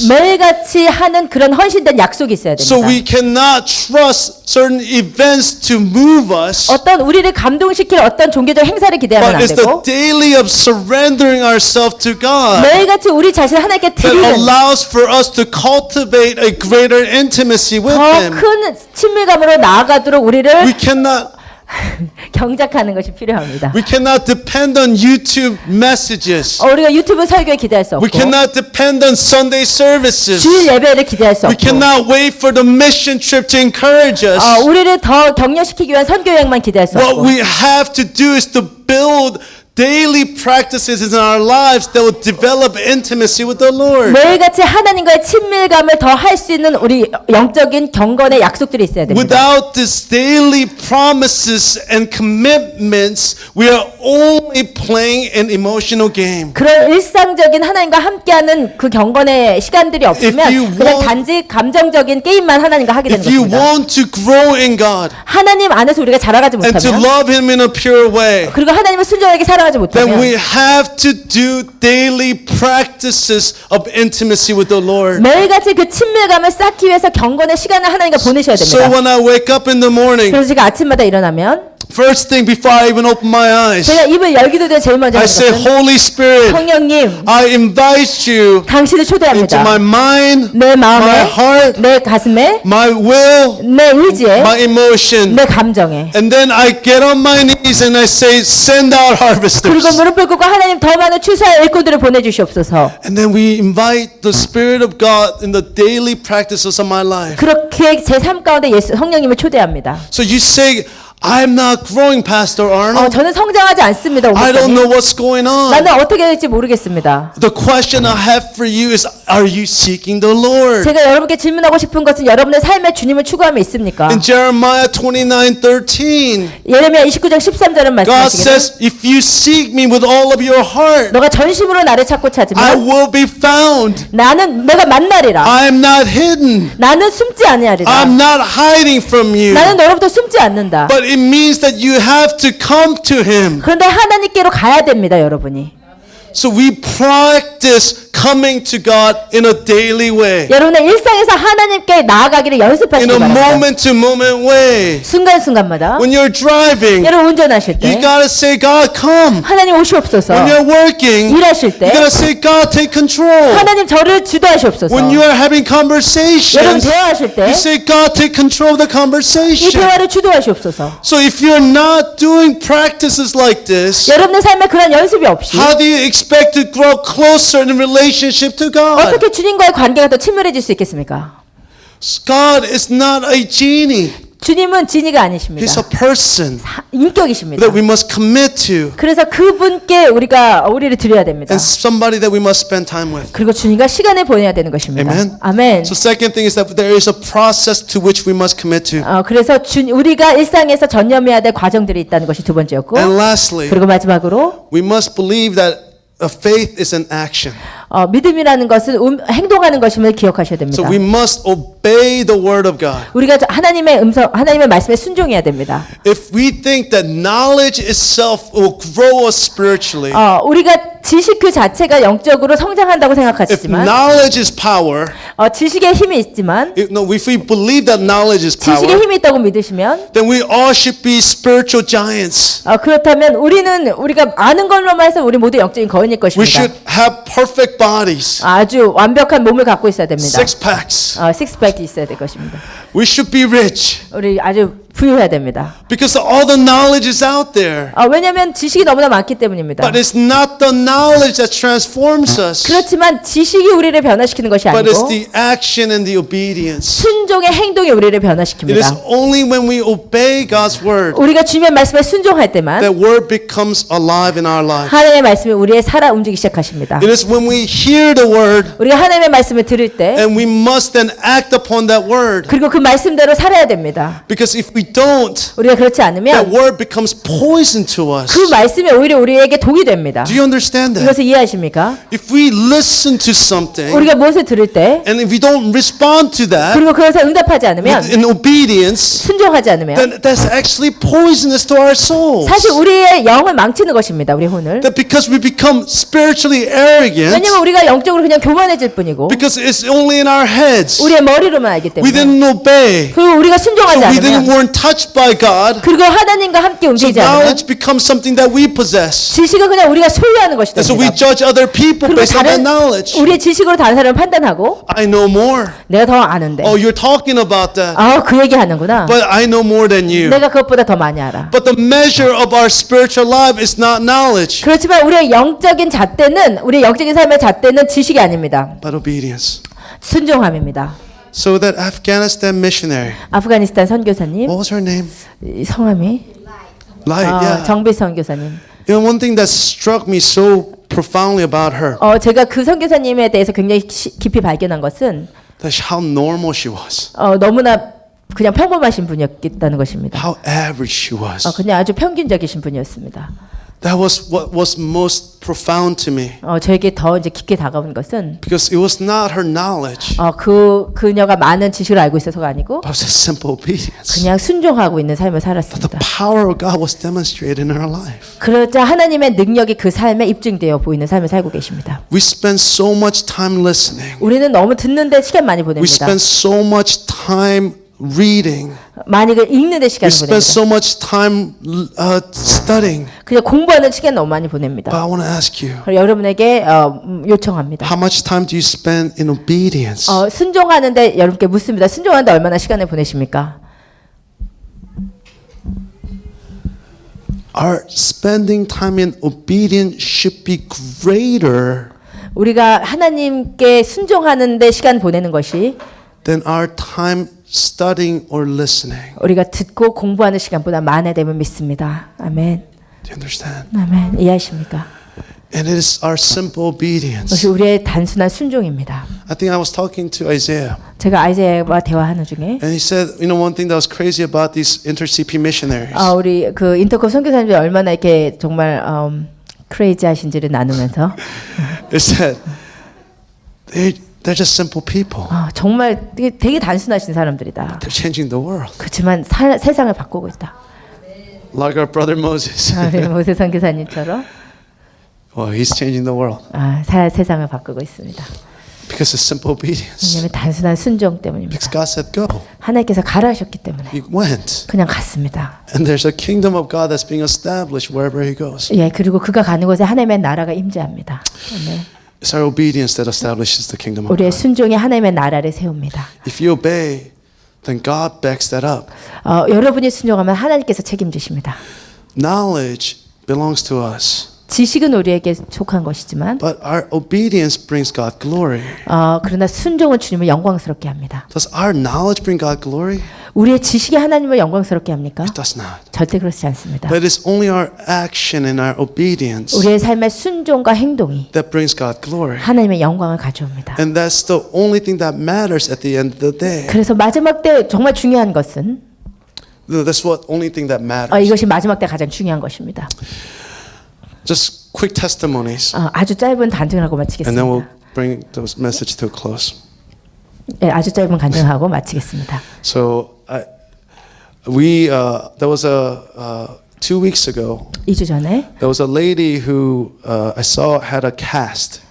매일같이 하는 그런 헌신된 약속이 있어야 So 됩니다. we cannot trust certain events to move us, 어떤 우리를 감동시킬 어떤 종교적 행사를 기대하면 but 안 it's the 되고 daily of surrendering ourselves to God 매일같이 우리 자신을 하나님께 that 드리는 allows for us to cultivate a greater intimacy with 더 Him. 큰 친밀감으로 나아가도록 We 우리를 cannot 경작하는 것이 필요합니다. We cannot depend on YouTube messages. 우리가 유튜브 설교에 기대할 수 We 없고 cannot depend on Sunday services. 주일 예배를 기대할 수 We 없고 cannot wait for the mission trip to encourage us. 우리를 더 격려시키기 위한 선교 여행만 기대할 수 What 없고 we have to do is to build daily practices in our lives that will develop intimacy with the Lord. 매일같이 하나님과의 친밀감을 더 할 수 있는 우리 영적인 경건의 약속들이 있어야 됩니다. Without these daily promises and commitments, we are only playing an emotional game. 그런 일상적인 하나님과 함께하는 그 경건의 시간들이 If you 없으면 그냥 want- 단지 감정적인 게임만 하나님과 하게 되는 If you 것입니다. want to grow in God 하나님 안에서 우리가 자라가지 and to 못하면 love Him in a pure way, 그리고 하나님을 순전하게 살아가지 then we 못하면 have to do daily practices of intimacy with the Lord. 매일같이 그 친밀감을 쌓기 위해서 경건의 시간을 하나님과 보내셔야 So 됩니다. when I wake up in the morning, 그래서 제가 아침마다 일어나면 first thing before I even open my eyes, 제가 입을 열기도 전에 제일 먼저 I 하는 say, 것은 Holy Spirit, 성령님 I invite you 당신을 into 초대합니다. my mind, 내 my 마음에 heart, 내 가슴에 my will, 내 의지에 my emotion. 내 감정에 And then I get on my knees and I say, send out 그리고 harvesters. 무릎을 꿇고 하나님 더 많은 추수할 일꾼들을 보내주시옵소서. And then we invite the Spirit of God in the daily practices of my life. 그렇게 제 삶 가운데 예수 성령님을 초대합니다. So you say, I'm not growing, Pastor Arnold. 저는 성장하지 않습니다. I don't 목사님. know what's going on. 나는 어떻게 될지 모르겠습니다. The question I have for you is, are you seeking the Lord? 제가 여러분께 질문하고 싶은 것은 여러분의 삶에 주님을 추구함에 있습니까? In Jeremiah 29:13, 예레미야 29장 13절은 God 말씀하시기를 says, if you seek me with all of your heart, 너가 전심으로 나를 찾고 I 찾으면 will be found. 나는 내가 만나리라. I am not hidden. 나는 숨지 아니하리라. I'm not hiding from you. 나는 너로부터 숨지 않는다. But it means that you have to come to Him. 그런데 하나님께로 가야 됩니다, 여러분이. So we practice coming to God in a daily way, 여러분의 일상에서 하나님께 나아가기를 in 연습하시기 a 바랍니다. moment to moment way. 순간순간마다 When you're driving, 여러분 운전하실 때 you gotta say, God, come. 하나님 오시옵소서. When you're working, 일하실 때 you gotta say, God, take control. 하나님 저를 주도하시옵소서. When you are having 여러분 conversations, 대화하실 때 you say, God, take control of the 이 conversation. 대화를 주도하시옵소서. So if you're not doing practices like this, 여러분의 삶에 그런 연습이 없이 how do you expect to grow closer in relationship to God? 어떻게 주님과의 관계가 더 친밀해질 수 있겠습니까? God is not a genie. 주님은 지니가 아니십니다. He's a person 인격이십니다. that we must commit to 그래서 그분께 우리가 우리를 드려야 됩니다. and somebody that we must spend time with. 그리고 주님과 시간을 보내야 되는 것입니다. Amen. 아멘. So second thing is that there is a process to which we must commit to. 그래서 우리가 일상에서 전념해야 될 과정들이 있다는 것이 두 번째였고, And lastly, 그리고 마지막으로 we must believe that a faith is an action. 믿음이라는 것은 행동하는 것임을 기억하셔야 됩니다. So we must obey the word of God. 우리가 하나님의 음성, 하나님의 말씀에 순종해야 됩니다. If we think that knowledge itself will grow us spiritually, 우리가 지식 그 자체가 영적으로 성장한다고 if 생각하시지만, knowledge is power, 지식에 힘이 있지만, if we believe that knowledge is 지식에 power, 힘이 있다고 믿으시면, then we all should be spiritual giants. 그렇다면 우리가 아는 걸로만 해서 우리 모두 영적인 거인일 We 것입니다. should have perfect bodies, 아주 완벽한 몸을 갖고 있어야 됩니다. six packs. 식스팩이 있어야 될 것입니다. We should be rich 우리 아주 부유해야 됩니다. because all the knowledge is out there. 왜냐하면 지식이 너무나 많기 때문입니다. But it's not the knowledge that transforms us, 그렇지만 지식이 우리를 변화시키는 것이 but it's 아니고 the action and the obedience. 순종의 행동이 우리를 It is 변화시킵니다. only when we obey God's word 우리가 주님의 말씀에 순종할 때만 that word becomes alive in our life. 하나님의 말씀이 우리의 살아 움직이기 시작하십니다. It is when we hear the word 우리가 하나님의 말씀을 들을 때 and we must then act upon that word. 그리고 그 말씀대로 살아야 됩니다. Because if we don't, 우리가 그렇지 that 않으면 word becomes poison to us. 그 말씀이 오히려 우리에게 독이 됩니다. Do you understand that? 이것을 이해하십니까? If we listen to something 우리가 무엇을 들을 때 and if we don't respond to that 그리고 그것에 응답하지 않으면 in obedience, 순종하지 않으면 then that's actually poisonous to our souls. 사실 우리의 영을 망치는 것입니다. 우리 혼을. That because we become spiritually arrogant, 왜냐면 우리가 영적으로 그냥 교만해질 뿐이고 because it's only in our heads, 우리의 머리로만 알기 we 때문에 didn't obey. 그리고 우리가 순종하지 So we 않으면 weren't touched by God. 그리고 하나님과 함께 So 움직이지 않으면 knowledge becomes something that we possess. 지식은 그냥 우리가 소유하는 것이 And so we 됩니다. judge other people 그리고 based on that 다른 knowledge. 우리의 지식으로 다른 사람을 판단하고 I know more. 내가 더 아는데 Oh, you're talking about that. 그 얘기 하는구나. But I know more than you. 내가 그것보다 더 많이 알아. But the measure of our spiritual life is not knowledge, 그렇지만 우리의 영적인 잣대는 우리의 영적인 삶의 잣대는 지식이 아닙니다. but obedience. 순종함입니다. So that Afghanistan missionary, 아프가니스탄 선교사님 what was her name? 이 성함이 Light, yeah. 정비 선교사님. You know, one thing that struck me so profoundly about her, 제가 그 선교사님에 대해서 굉장히 깊이 발견한 것은 that how normal she was, 너무나 그냥 평범하신 분이었다는 것입니다. how average she was. 그냥 아주 평균적이신 분이었습니다. That was what was most profound to me. 저에게 더 이제 깊게 다가온 것은 Because it was not her knowledge, 그녀가 많은 지식을 알고 있어서가 아니고 but it was a simple obedience. 그냥 순종하고 있는 삶을 The 살았습니다. power of God was demonstrated in her life. 그러자 하나님의 능력이 그 삶에 입증되어 보이는 삶을 살고 계십니다. We spend so much time listening. 우리는 너무 듣는데 시간 많이 We 보냅니다. spend so much time reading. 많이 읽는데 We 시간을 spend 보냅니다. so much time studying. 그냥 공부하는 시간 너무 많이 보냅니다. But I want to ask you, 그래서 여러분에게 요청합니다. how much time do you spend in obedience? 순종하는데 여러분께 묻습니다. 순종하는데 얼마나 시간을 보내십니까? Our spending time in obedience should be greater 우리가 하나님께 순종하는데 시간 보내는 것이 than our time studying or listening. 우리가 듣고 공부하는 시간보다 많아됨을 믿습니다. 아멘. Do you understand? 아멘. 이해하십니까? And it is our simple 그것이 obedience. 우리의 단순한 순종입니다. I think I was talking to Isaiah, 제가 아이자야와 대화하는 중에 and he said, you know, one thing that was crazy about these inter-CP missionaries. 우리 그 인터컵 선교사님들이 얼마나 이렇게 정말 크레이지하신지를 나누면서 It said, they're just simple people. 정말 되게 단순하신 사람들이다. They're changing the world. 그렇지만 세상을 바꾸고 있다. Like our brother Moses. 우리 모세 선교사님처럼 Well, he's changing the world 세상을 바꾸고 있습니다. because of simple obedience. 왜냐하면 단순한 순종 때문입니다. Because God said go. 하나님께서 가라 하셨기 때문에 He went. 그냥 갔습니다. And there's a kingdom of God that's being established wherever he goes. 예, 그리고 그가 가는 곳에 하나님의 나라가 임재합니다. 아멘. It's our obedience that establishes the kingdom of 우리의 God. 순종이 하나님의 나라를 세웁니다. If you obey, then God backs that up. 여러분이 순종하면 하나님께서 책임지십니다. Knowledge belongs to us, 지식은 우리에게 속한 것이지만 but our obedience brings God glory. 그러나 순종은 주님을 영광스럽게 합니다. Does our knowledge bring God glory? 우리의 지식이 하나님을 영광스럽게 합니까? It does not. 절대 그렇지 않습니다. But it's only our action and our obedience 우리의 삶의 순종과 행동이 that brings God glory. 하나님의 영광을 가져옵니다. And that's the only thing that matters at the end of the day. 그래서 마지막 때 정말 중요한 것은 That's what only thing that matters. 이것이 마지막 때 가장 중요한 것입니다. Just quick testimonies, 아주 짧은 간증하고 and 마치겠습니다. then we'll bring the message to a close. 네, 아주 짧은 간증하고 마치겠습니다. So there was 2 weeks ago. 2주 전에 There was a lady who I saw had a cast.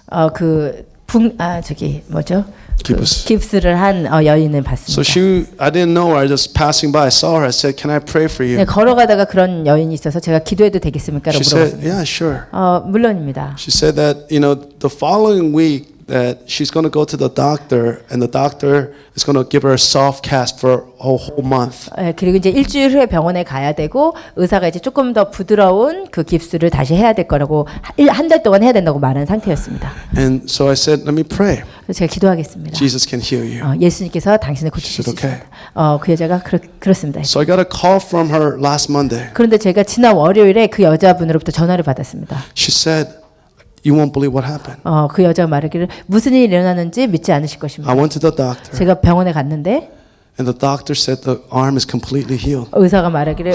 저기 뭐죠? 깁스. 깁스를 한 여인을 봤습니다. So I didn't know her. I just passing by. I saw her. I said, "Can I pray for you?" 네, 걸어가다가 그런 여인이 있어서 제가 기도해도 되겠습니까라고 She said, 물어봤습니다. "Yeah, sure." 물론입니다. She said that the following week that she's going to go to the doctor, and the doctor is going to give her a soft cast for a whole month. 그리고 이제 일주일 후에 병원에 가야 되고 의사가 이제 조금 더 부드러운 그 깁스를 다시 해야 될 거라고 한 달 동안 해야 된다고 말한 상태였습니다. And so I said, "Let me pray. 그래서 제가 기도하겠습니다. Jesus can heal you." 예수님께서 당신을 고치실 수 Is it okay? 있습니다. 그 여자가 그렇습니다. So I got a call from her last Monday. 그런데 제가 지난 월요일에 그 여자분으로부터 전화를 받았습니다. She said, "You won't believe what happened. 그 여자가 말하기를 무슨 일이 일어났는지 믿지 않으실 것입니다. I went to the doctor, 제가 병원에 갔는데 and the doctor said the arm is completely healed." 의사가 말하기를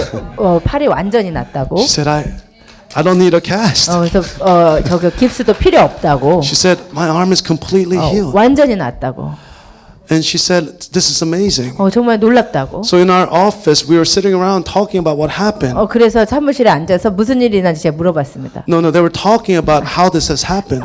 팔이 완전히 낫다고. She said, I don't need a cast." 그래서 저거 깁스도 필요 없다고. She said, "My arm is completely healed." 완전히 낫다고. And she said, "This is amazing." 정말 놀랍다고. So in our office, we were sitting around talking about what happened. 그래서 사무실에 앉아서 무슨 일이 일어났는지 제가 물어봤습니다. No, they were talking about how this has happened.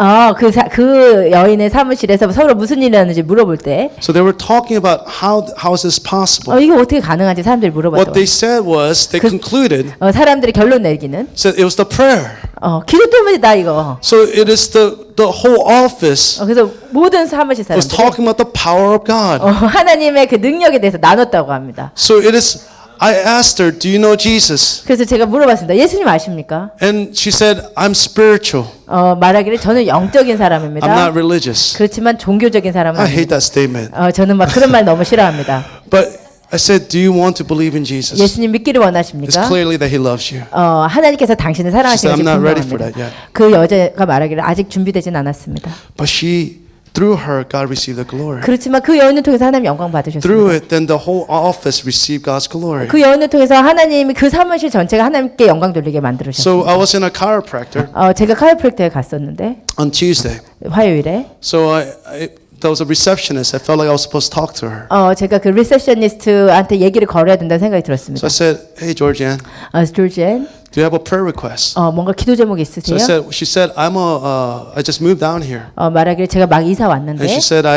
그 여인의 사무실에서 서로 무슨 일이 일어났는지 물어볼 때 So they were talking about how is this possible. 이게 어떻게 가능한지 사람들이 What 물어봤다고. they said was, they concluded, 사람들이 결론 내기는 said it was the prayer. 기도 때문이다 이거. So it is the whole office 그래서 모든 사무실 was 사람들이 talking about the power of God. 하나님의 그 능력에 대해서 나눴다고 합니다. So I asked her, "Do you know Jesus?" 그래서 제가 물어봤습니다. 예수님 아십니까? And she said, "I'm spiritual. 말하기를 저는 영적인 I'm 사람입니다. not religious." 그렇지만 종교적인 사람은 I hate 아닙니다. that statement. 저는 막 그런 말 너무 싫어합니다. But I said, do you want to believe in Jesus? 예수님 믿기를 It's 원하십니까? clearly that he loves you. 하나님께서 당신을 She said, 사랑하시는 I'm 것이 not ready for 분명합니다. that yet. 그 여자가 말하기를 아직 준비되진 않았습니다. But through her, God received the glory. 그렇지만 그 여인을 통해서 하나님 영광 Through 받으셨습니다. it, then the whole office received God's glory. 그 여인을 통해서 하나님이 그 사무실 전체가 하나님께 영광 돌리게 So 만들으셨습니다. I was in a chiropractor 제가 카이로프랙터에 갔었는데 on Tuesday. 화요일에 So there was a receptionist. I felt like I was supposed to talk to her. 제가 그 리셉셔니스트한테 얘기를 걸어야 된다는 생각이 So 들었습니다. I said, hey, Georgianne, 조지엔, do you have a prayer request? 뭔가 기도 제목 So 있으세요? she said, I just moved down here. 말하기를 제가 막 이사 And 왔는데 she said,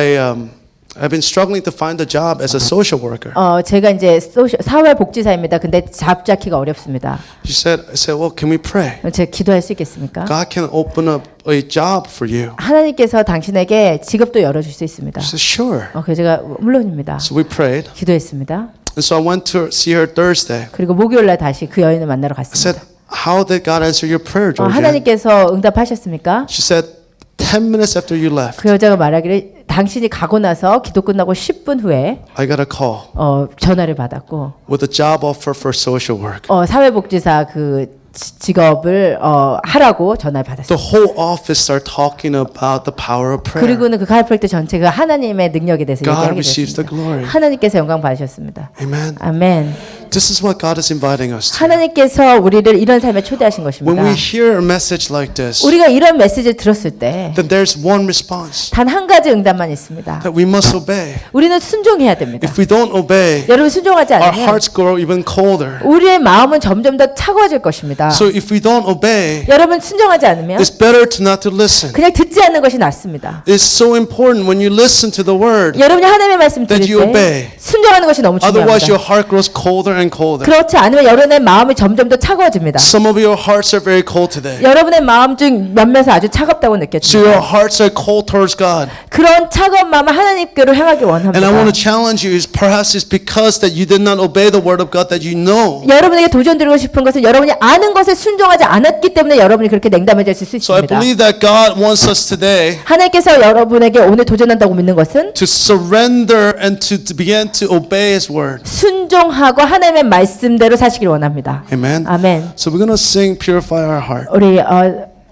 I've been struggling to find a job as a social worker. 제가 이제 사회복지사입니다. 근데 잡 잡기가 어렵습니다. I said, well, can we pray? 제가 기도할 수 있겠습니까? God can open up a job for you. 하나님께서 당신에게 직업도 열어줄 수 있습니다. She said, sure. 그래서 제가 물론입니다. So we prayed. 기도했습니다. And so I went to see her Thursday. 그리고 목요일날 다시 그 여인을 만나러 I said, 갔습니다. how did God answer your prayer, Georgianne? 하나님께서 응답하셨습니까? She said, 10 minutes after you left, 그 여자가 말하기를 당신이 가고 나서 기도 끝나고 10분 후에 I got a call 전화를 받았고 with a job offer for social work. 사회복지사 그 직업을 하라고 전화를 The 받았습니다. whole office started talking about the power of prayer. 그리고는 그 카이프랙터 전체 그 하나님의 능력에 대해서 God 얘기하게 receives the 됐습니다. glory. 하나님께서 영광 받으셨습니다. Amen. 아멘. This is what God is inviting us to. 하나님께서 우리를 이런 삶에 초대하신 When 것입니다. we hear a message like this, 우리가 이런 메시지를 들었을 때 then there's one response 단 한 가지 응답만 있습니다. that we must obey. 우리는 순종해야 됩니다. If we don't obey, 여러분 순종하지 our 않으면 hearts grow even colder. 우리의 마음은 점점 더 차가워질 것입니다. So if we don't obey, 여러분 순종하지 않으면 it's better to not to listen. 그냥 듣지 않는 것이 낫습니다. It's so important when you listen to the word. 여러분이 하나님의 말씀 들을 That you 때 obey. 순종하는 것이 너무 Otherwise, your 중요합니다. heart grows colder and colder. 그렇지 않으면 여러분의 마음이 점점 더 차가워집니다. Some of your hearts are very cold today. 여러분의 마음 중 몇몇은 아주 차갑다고 So 느껴집니다. your hearts are cold towards God. 그런 차가운 마음을 하나님께로 향하기 And I want to 원합니다. challenge you is perhaps it's because that you did not obey the word of God that you know. 여러분에게 도전드리고 싶은 것은 여러분이 아는 것에 순종하지 않았기 때문에 여러분이 그렇게 냉담해질 수 So I 있습니다. believe that God wants us today 하나님께서 여러분에게 오늘 도전한다고 믿는 것은 to surrender and to begin to obey His word. 순종하고 하나님의 말씀대로 사시길 원합니다. Amen. 아멘. So we're going to sing Purify Our Heart. 우리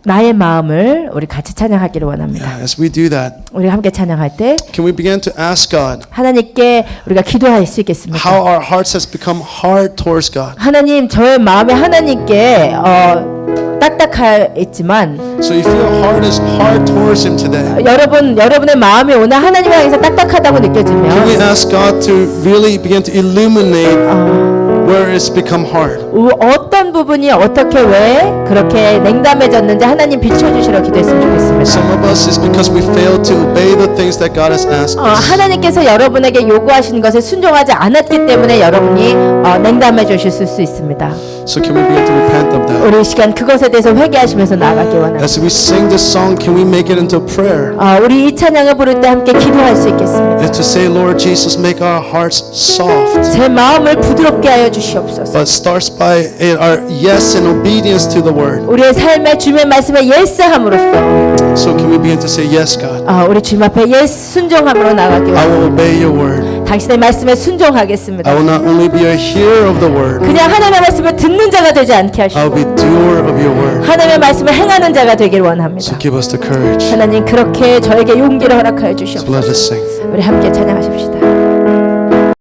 나의 마음을 우리 같이 찬양하기를 원합니다. Yeah, as we do that, 우리 함께 찬양할 때 can we begin to ask God 하나님께 우리가 기도할 수 있겠습니까? how our hearts has become hard towards God? 하나님, 저의 마음이 하나님께 딱딱했지만 So if your heart is hard towards Him today, 여러분의 마음이 오늘 하나님을 향해서 딱딱하다고 can we 느껴지면 ask God to really begin to illuminate where it's become hard? 어떤 부분이 어떻게 왜 그렇게 냉담해졌는지 하나님 비춰주시러 기도했으면 좋겠습니다. Some of us is because we failed to obey the things that God has asked us. 하나님께서 여러분에게 요구하시는 것에 순종하지 않았기 때문에 여러분이 냉담해 주실 수 있습니다. So can we begin to repent of that? 우리 이 시간 그것에 대해서 회개하시면서 나아가기 원합니다. As we sing this song, can we make it into prayer? 우리 이 찬양을 부를 때 함께 기도할 수 있겠습니다. And to say, Lord Jesus, make our hearts soft. 제 마음을 부드럽게 하여 주시옵소서. But starts by our yes and obedience to the word. 우리의 삶의 주님의 말씀에 예스함으로써 So can we begin to say, yes, God, 우리 주님 앞에 예스 순종함으로 나가기 I 원합니다. will obey your word. 당신의 말씀에 순종하겠습니다. I will not only be a hearer of the word, 그냥 하나님의 말씀을 듣는 자가 되지 않게 I will 하시고 be doer of your word. 하나님의 말씀을 행하는 자가 되길 원합니다. So give us the courage. 하나님 그렇게 저에게 용기를 허락하여 So 주시옵소서. let us sing. 우리 함께 찬양하십시다.